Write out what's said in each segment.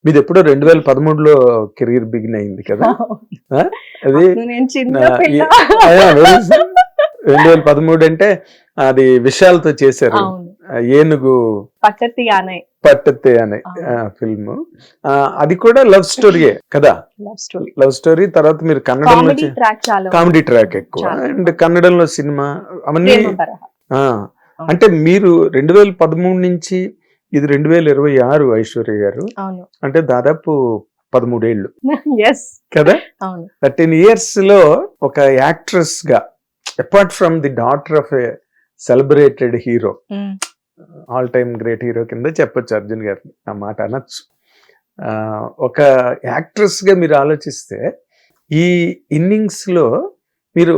మీది ఎప్పుడో 2013లో career begin అయింది కదా. ఆ? అది నేను చిన్న నా- పిల్ల. ఏ- 2013 అంటే అది విషయాలతో చేశారు. అవును, ఏనుగు పక్కతి ఆనయ్ పట్టతే అనే ఫిల్మ్. అది కూడా లవ్ స్టోరీయే కదా. Love story, love story. తర్వాత మీరు కన్నడంలో కామెడీ ట్రాక్ చాలా కామెడీ ట్రాక్ ఎక్కువ, చాలా. అండ్ కన్నడంలో సినిమా అవన్నీ. ప్రేమ బరహ. ఆ, అంటే మీరు 2013 నుంచి ఇది 2026 ఐశ్వర్య గారు, అవును. అంటే దాదాపు 13 ఏళ్ళు ఎస్, కదా. అవును. 13 years లో ఒక యాక్ట్రెస్ గా, apart from the daughter of A celebrated hero, all time great hero కింద చెప్పొచ్చు అర్జున్ గారు, ఆ మాట అనొచ్చు. ఒక యాక్ట్రెస్ గా మీరు ఆలోచిస్తే ఈ ఇన్నింగ్స్ లో మీరు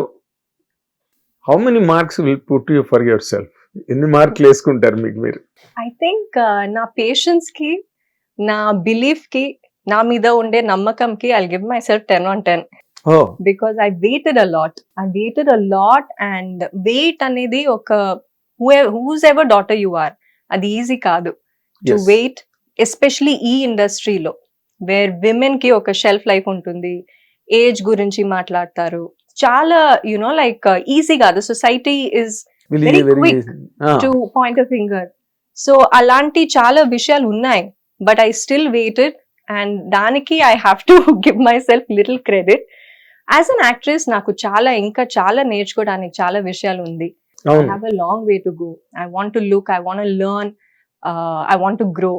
how many marks will put you for your self? ఎన్ని మార్కులు వేసుకుంటారు మీకు మీరు? ఐ థింక్ నా పేషెన్స్ కి, నా బిలీఫ్ కి, నా మీద ఉండే నమ్మకంకి I give myself 10 on 10. Oh, because I waited a lot and wait అనేది ఒక whosever daughter you are, అది ఈజీ కాదు టు yes. వెయిట్, ఎస్పెషలీ ఈ ఇండస్ట్రీలో వేర్ విమెన్ కి ఒక షెల్ఫ్ లైఫ్ ఉంటుంది, ఏజ్ గురించి మాట్లాడతారు, చాలా యునో లైక్ ఈజీ కాదు. Society is Will very you very quick to point a finger. So అలాంటి చాలా విషయాలు ఉన్నాయి, but I still waited and దానికి I have to give myself little credit. As an actress నాకు ఇంకా చాలా నేర్చుకోవడానికి చాలా విషయాలు ఉంది. I అవును. have a long way to go. I want to look, I want to learn, I want to grow.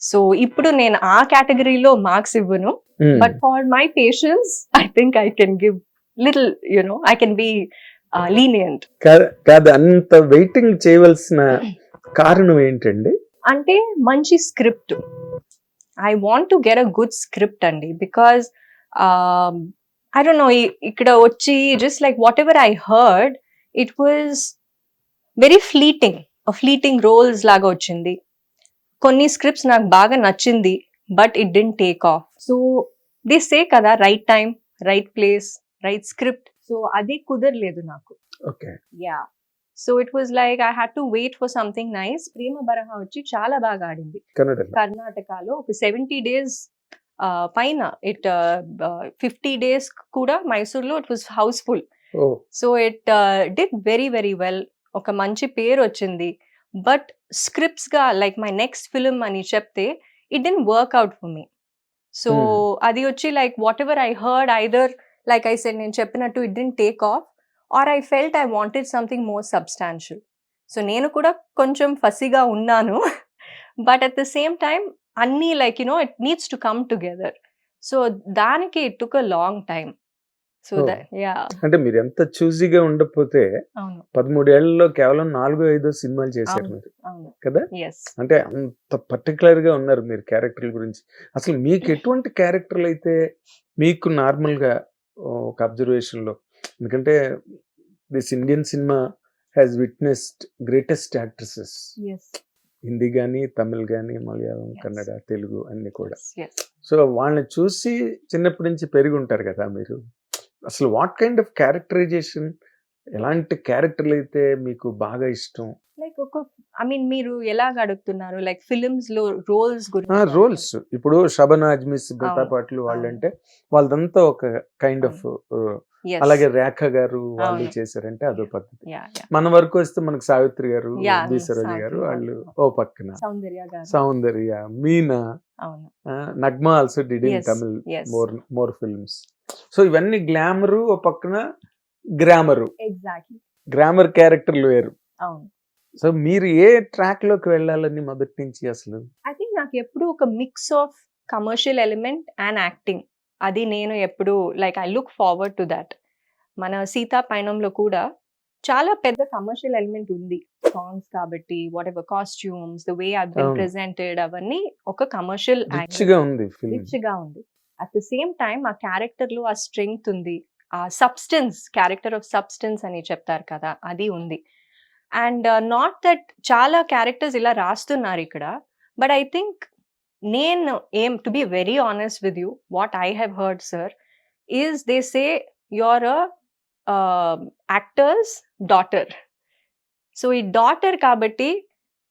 So ఇప్పుడు నేను ఆ కేటగిరీలో మార్క్స్ ఇవ్వను, Hmm. But for my patience I think I can give little, I can be lenient. కాదు, అంత waiting చేయవలసిన కారణం ఏంటండి? అంటే మంచి script, I want to get a good script అండి. బికాస్ ఐ డోంట్ నో, ఇక్కడ వచ్చి just like whatever I heard, it was very fleeting roles లాగా వచ్చింది. కొన్ని స్క్రిప్ట్స్ నాకు బాగా నచ్చింది, but it didn't take off. So they say కదా, right time, right place, right script. So అది కుదరలేదు నాకు. Okay. Ya, so it was like I had to wait for something nice. ప్రేమ బరహ వచ్చి చాలా బాగా ఆడింది కన్నడలో. కర్ణాటకలో. ఒక 70 days పైన, 50 days కూడా మైసూర్లో it was house full. Oh, so it did very very well. ఒక మంచి పేరు వచ్చింది. బట్ స్క్రిప్ట్స్ గా లైక్ మై నెక్స్ట్ ఫిల్మ్ అని చెప్తే it didn't work out for me. So అది వచ్చి like whatever I heard, either like I said, నేను చెప్పినట్టు it didn't take off, or I felt I wanted something more substantial. So నేను కూడా కొంచెం ఫసిగా ఉన్నాను, but at the same time అన్నీ like it needs to come together. So దానికి it took a long time. So Oh. Yeah, అంటే మీరు ఎంత చూజీగా ఉండకపోతే అవును 13 ఏళ్లలో కేవలం 4-5 సినిమాలు చేశారు అవును. మీరు అవును, కదా. ఎస్. అంటే అంత పర్టికులర్ గా ఉన్నారు మీరు క్యారెక్టర్ల గురించి. అసలు మీకు ఎటువంటి క్యారెక్టర్లు అయితే మీకు నార్మల్ గా ఒక అబ్జర్వేషన్ లో, ఎందుకంటే this Indian cinema has witnessed greatest actresses, yes, Hindi కానీ, తమిళ్ కానీ, మలయాళం, Yes. కన్నడ, తెలుగు అన్ని కూడా. ఎస్. సో వాళ్ళని చూసి చిన్నప్పటి నుంచి పెరిగి ఉంటారు కదా మీరు. అసలు వాట్ కైండ్ ఆఫ్ క్యారెక్టరైజేషన్, ఎలాంటి క్యారెక్టర్లు అయితే మీకు బాగా ఇష్టం? లైక్ ఐ మీన్ మీరు ఎలాగ అడుగుతున్నారు, లైక్ ఫిలిమ్స్ లో రోల్స్ గురించి? రోల్స్ ఇప్పుడు షబన్ ఆజ్మీ, సుబ్రతా అవును, పాటిల్ అవును. వాళ్ళంటే వాళ్ళదంతా ఒక కైండ్ ఆఫ్, Yes. అలాగే రేఖ గారు వాళ్ళు అవును. చేశారంటే అదో పద్ధతి. Yeah, yeah. మన వరకు వస్తే మనకు సావిత్రి గారు, Yeah, బి సరోజ గారు, సావిత్రి వాళ్ళు గారు. ఓ పక్కన, సౌందర్య గారు. సౌందర్య, మీనా, అవును. Nagma also did in Yes, Tamil yes. More films. So ఇవన్నీ గ్లామరు ఓ పక్కన, గ్రామరు, ఎగ్జాక్ట్లీ. గ్రామర్ క్యారెక్టర్లు వేరు. అవును. సో మీరు ఏ ట్రాక్ లోకి వెళ్ళాలని మొదటి నుంచి అసలు? ఐ థింక్ నాకు ఎప్పుడు ఒక mix of commercial element and acting, అది నేను ఎప్పుడు like I look forward to that. మన సీతా పయనంలో కూడా చాలా పెద్ద కమర్షియల్ ఎలిమెంట్ ఉంది, సాంగ్స్ కాబట్టి, what ever costumes, the way I been అవును. ప్రెజెంటెడ్, అవన్నీ ఒక కమర్షియల్ రిచ్ గా ఉంది ఫిల్మ్. రిచ్ గా ఉంది. అట్ ద సేమ్ టైం ఆ క్యారెక్టర్ లో ఆ స్ట్రెంగ్త్ ఉంది, ఆ సబ్స్టెన్స్, క్యారెక్టర్ ఆఫ్ సబ్స్టెన్స్ అని చెప్తారు కదా, అది ఉంది. అండ్ నాట్ దట్ చాలా క్యారెక్టర్స్ ఇలా రాస్తున్నారు ఇక్కడ, బట్ ఐ థింక్ నేను to be very honest with you, what I have heard sir is they say your actors daughter. So ఈ డాటర్ కాబట్టి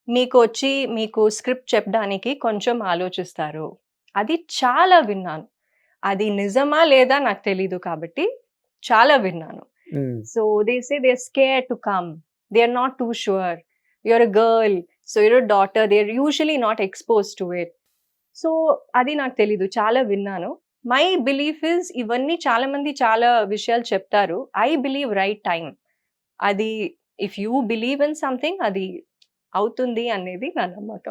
మీకు వచ్చి మీకు స్క్రిప్ట్ చెప్పడానికి కొంచెం ఆలోచిస్తారు, అది చాలా విన్నాను. అది నిజమా లేదా నాకు తెలీదు కాబట్టి చాలా విన్నాను. Um, so they say they are scared to come. They are not too sure. You are a girl, so you are a daughter. They are usually not exposed to it. So అది నాకు తెలీదు. చాలా విన్నాను. మై బిలీఫ్ ఇస్ ఇవన్నీ చాలా మంది చాలా విషయాలు చెప్తారు. I believe right time. అది if you believe in something అది అవుతుంది అనేది నా నమ్మకం.